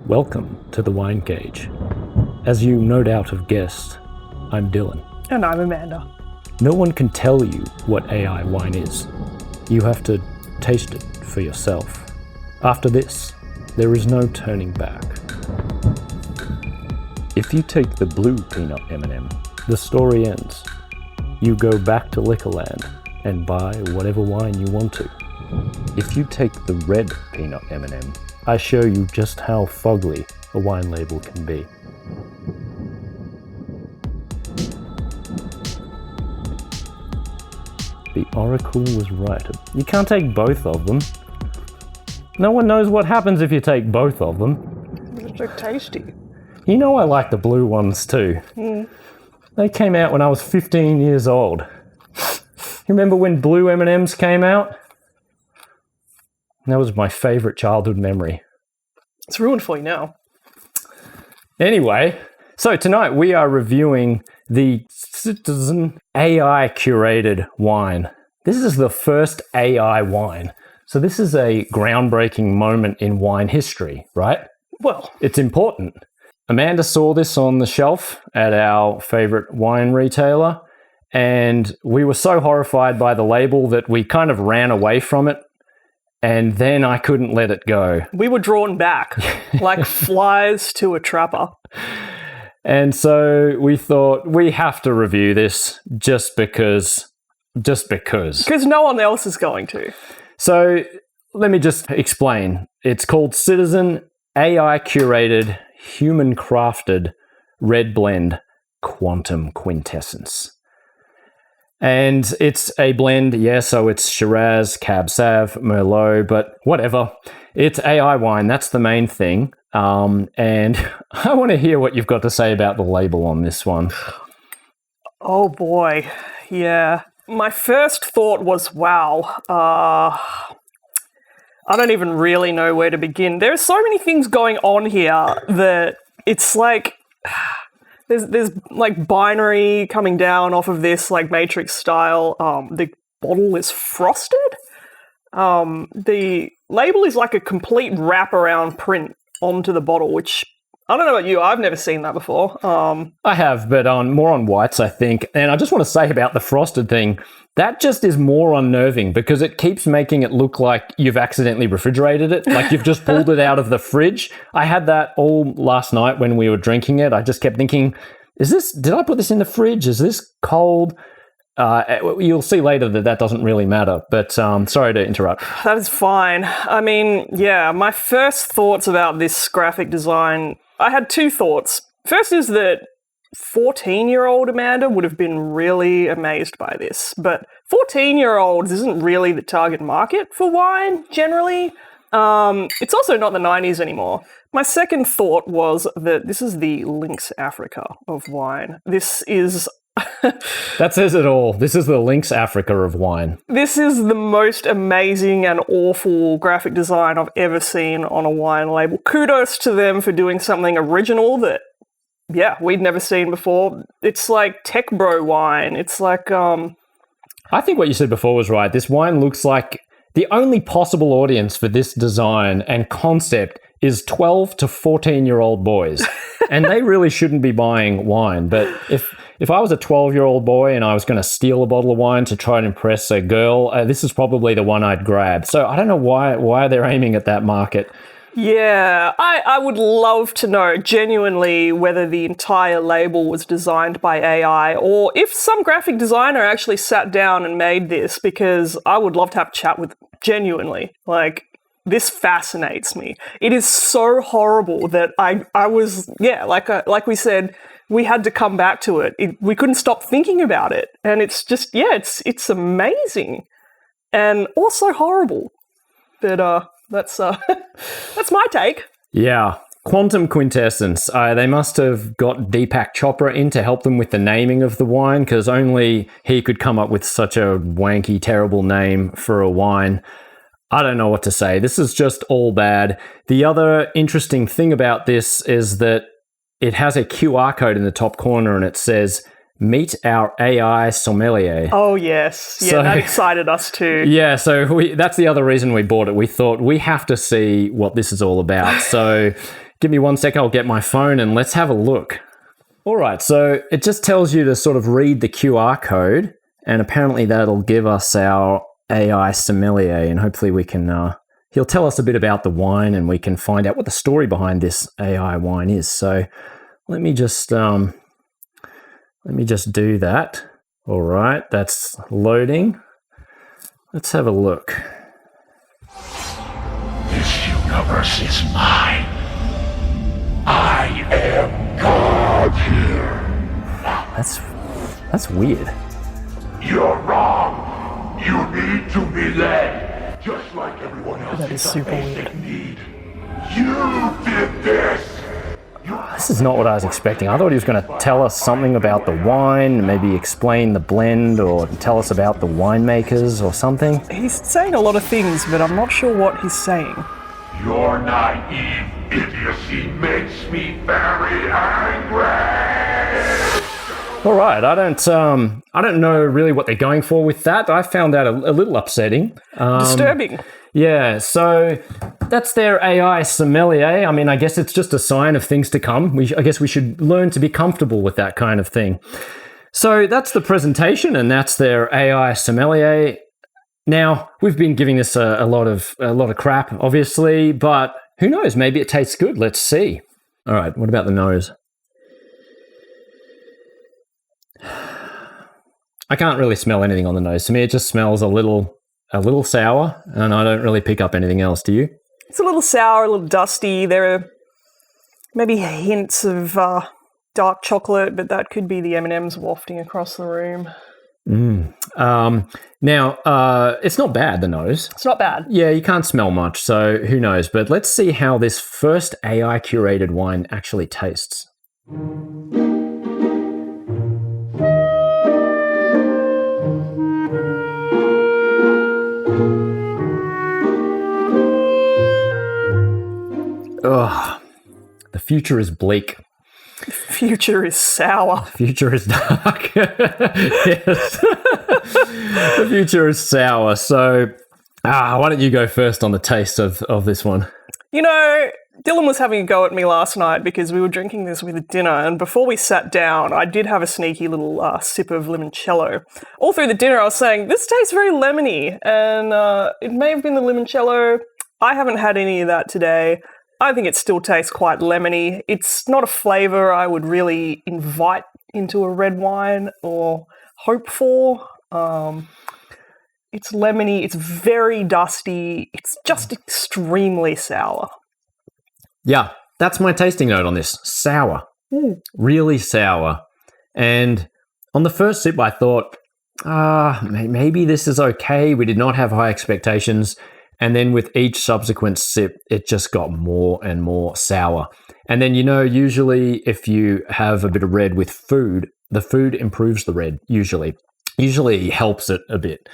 Welcome to the Wine Cage. As you no doubt have guessed, I'm Dylan. And I'm Amanda. No one can tell you what AI wine is. You have to taste it for yourself. After this, there is no turning back. If you take the blue peanut M&M, the story ends. You go back to Liquorland and buy whatever wine you want to. If you take the red peanut M&M, I show you just how fugly a wine label can be. The Oracle was right. You can't take both of them. No one knows what happens if you take both of them. It's so tasty. You know I like the blue ones too. They came out when I was 15 years old. You remember when blue M&Ms came out? That was my favourite childhood memory. It's ruined for you now. Anyway, so tonight we are reviewing the Citizen AI curated wine. This is the first AI wine. So this is a groundbreaking moment in wine history, right? Well, It's important. Amanda saw this on the shelf at our favourite wine retailer, and we were so horrified by the label that we kind of ran away from it. And then I couldn't let it go. we were drawn back like flies to a trapper. And so we thought we have to review this just because. Because no one else is going to. So let me just explain. It's called Citizen AI Curated Human Crafted Red Blend Quantum Quintessence. And it's a blend, yeah, so it's Shiraz, Cab Sav, Merlot, but whatever. It's AI wine, that's the main thing. And I want to hear what you've got to say about the label on this one. Oh boy, yeah. My first thought was, wow, I don't even really know where to begin. There's so many things going on here that it's like... There's like binary coming down off of this like Matrix style. The bottle is frosted. The label is like a complete wraparound print onto the bottle, which I don't know about you. I've never seen that before. I have, but more on whites, I think. And I just want to say about the frosted thing, that just is more unnerving because it keeps making it look like you've accidentally refrigerated it, like you've just pulled it out of the fridge. I had that all last night when we were drinking it. I just kept thinking, did I put this in the fridge? Is this cold? You'll see later that doesn't really matter, but sorry to interrupt. That is fine. I mean, yeah, my first thoughts about this graphic design, I had two thoughts. First is that 14-year-old Amanda would have been really amazed by this, but 14-year-olds isn't really the target market for wine, generally. It's also not the 90s anymore. My second thought was that this is the Lynx Africa of wine. This is... That says it all. This is the Lynx Africa of wine. This is the most amazing and awful graphic design I've ever seen on a wine label. Kudos to them for doing something original that, yeah, we'd never seen before. It's like tech bro wine. It's like, I think what you said before was right. This wine looks like the only possible audience for this design and concept is 12 to 14-year-old boys. And they really shouldn't be buying wine. But if I was a 12-year-old boy and I was going to steal a bottle of wine to try and impress a girl, this is probably the one I'd grab. So I don't know why they're aiming at that market. Yeah, I would love to know genuinely whether the entire label was designed by AI or if some graphic designer actually sat down and made this, because I would love to have a chat with them, genuinely. Like, this fascinates me. It is so horrible that I was, yeah, like we said, we had to come back to it. We couldn't stop thinking about it. And it's just, yeah, it's amazing and also horrible. But that's my take. Yeah. Quantum Quintessence. They must have got Deepak Chopra in to help them with the naming of the wine, because only he could come up with such a wanky, terrible name for a wine. I don't know what to say. This is just all bad. The other interesting thing about this is that it has a QR code in the top corner and it says, "Meet our AI sommelier." Oh, yes. Yeah, that excited us too. Yeah, so that's the other reason we bought it. We thought we have to see what this is all about. So give me 1 second, I'll get my phone and let's have a look. All right, so it just tells you to sort of read the QR code, and apparently that'll give us our AI sommelier, and hopefully we can, he'll tell us a bit about the wine and we can find out what the story behind this AI wine is. So let me just do that. All right, that's loading. Let's have a look. This universe is mine. I am God here. That's weird. You're wrong. You need to be led, just like everyone else. That is super weird. Need. You did this. This is not what I was expecting. I thought he was going to tell us something about the wine, maybe explain the blend, or tell us about the winemakers or something. He's saying a lot of things, but I'm not sure what he's saying. Your naive idiocy makes me very angry. All right, I don't know really what they're going for with that. I found that a little upsetting. Disturbing. Yeah, so that's their AI sommelier. I mean, I guess it's just a sign of things to come. I guess we should learn to be comfortable with that kind of thing. So that's the presentation, and that's their AI sommelier. Now, we've been giving this a lot of crap, obviously, but who knows? Maybe it tastes good. Let's see. All right, what about the nose? I can't really smell anything on the nose. To me, it just smells a little sour, and I don't really pick up anything else. Do you? It's a little sour, a little dusty. There are maybe hints of dark chocolate, but that could be the M&Ms wafting across the room. Now, it's not bad, the nose. It's not bad. Yeah, you can't smell much, so who knows. But let's see how this first AI-curated wine actually tastes. Ugh, the future is bleak. The future is sour. The future is dark. Yes. The future is sour. So, why don't you go first on the taste of this one? You know, Dylan was having a go at me last night because we were drinking this with dinner, and before we sat down, I did have a sneaky little sip of limoncello. All through the dinner, I was saying, this tastes very lemony, and it may have been the limoncello. I haven't had any of that today. I think it still tastes quite lemony. It's not a flavour I would really invite into a red wine or hope for. It's lemony, it's very dusty, it's just extremely sour. Yeah, that's my tasting note on this. Sour. Really sour. And on the first sip, I thought, maybe this is okay. We did not have high expectations. And then with each subsequent sip, it just got more and more sour. And then, usually if you have a bit of red with food, the food improves the red, usually helps it a bit.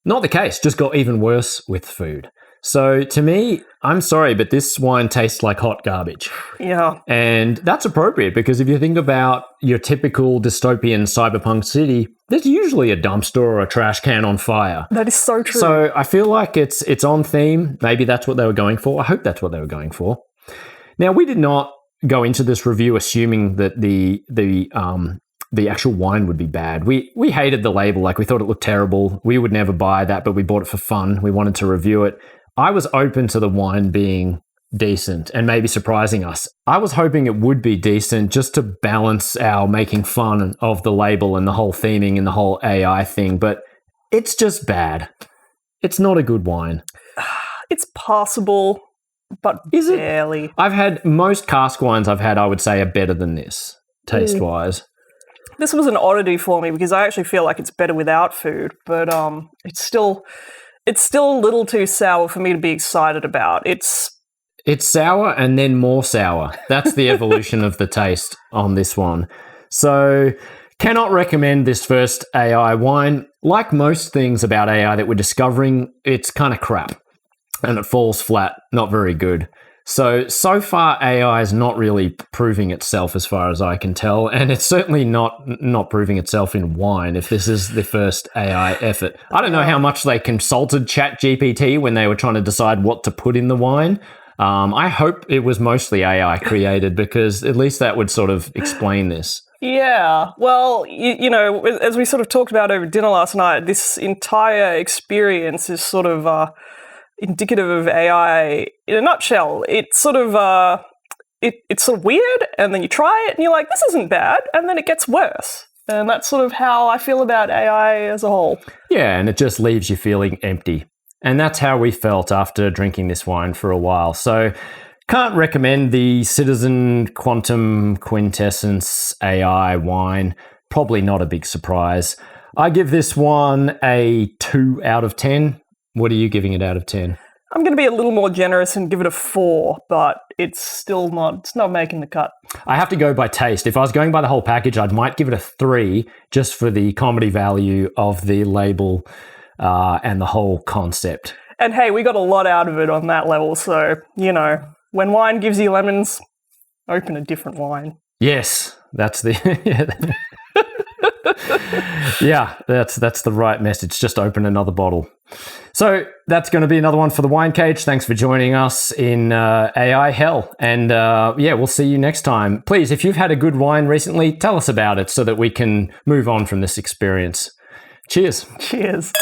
Not the case, just got even worse with food. So to me, I'm sorry, but this wine tastes like hot garbage. Yeah. And that's appropriate because if you think about your typical dystopian cyberpunk city, there's usually a dumpster or a trash can on fire. That is so true. So I feel like it's on theme. Maybe that's what they were going for. I hope that's what they were going for. Now, we did not go into this review assuming that the actual wine would be bad. We hated the label. Like, we thought it looked terrible. We would never buy that, but we bought it for fun. We wanted to review it. I was open to the wine being decent and maybe surprising us. I was hoping it would be decent just to balance our making fun of the label and the whole theming and the whole AI thing, but it's just bad. It's not a good wine. It's passable, but Is it? barely. I've had most cask wines I've had, I would say, are better than this, taste-wise. This was an oddity for me because I actually feel like it's better without food, but it's still a little too sour for me to be excited about. It's It's sour and then more sour. That's the evolution of the taste on this one. So, cannot recommend this first AI wine. Like most things about AI that we're discovering, it's kind of crap. And it falls flat, not very good. So far AI is not really proving itself as far as I can tell, and it's certainly not proving itself in wine if this is the first AI effort. I don't know how much they consulted ChatGPT when they were trying to decide what to put in the wine. I hope it was mostly AI created, because at least that would sort of explain this. Yeah, well, you know, as we sort of talked about over dinner last night, this entire experience is sort of indicative of AI in a nutshell. It's sort of it's sort of weird, and then you try it and you're like, this isn't bad, and then it gets worse. And that's sort of how I feel about AI as a whole. Yeah, and it just leaves you feeling empty. And that's how we felt after drinking this wine for a while. So can't recommend the Citizen Quantum Quintessence AI wine. Probably not a big surprise. I give this one a 2 out of 10. What are you giving it out of 10? I'm going to be a little more generous and give it a 4, but it's still it's not making the cut. I have to go by taste. If I was going by the whole package, I might give it a 3 just for the comedy value of the label and the whole concept. And hey, we got a lot out of it on that level, so, you know, when wine gives you lemons, open a different wine. Yes, that's the... Yeah, that's the right message. Just open another bottle. So that's going to be another one for the Wine Cage. Thanks for joining us in AI Hell. And yeah, we'll see you next time. Please, if you've had a good wine recently, tell us about it so that we can move on from this experience. Cheers. Cheers.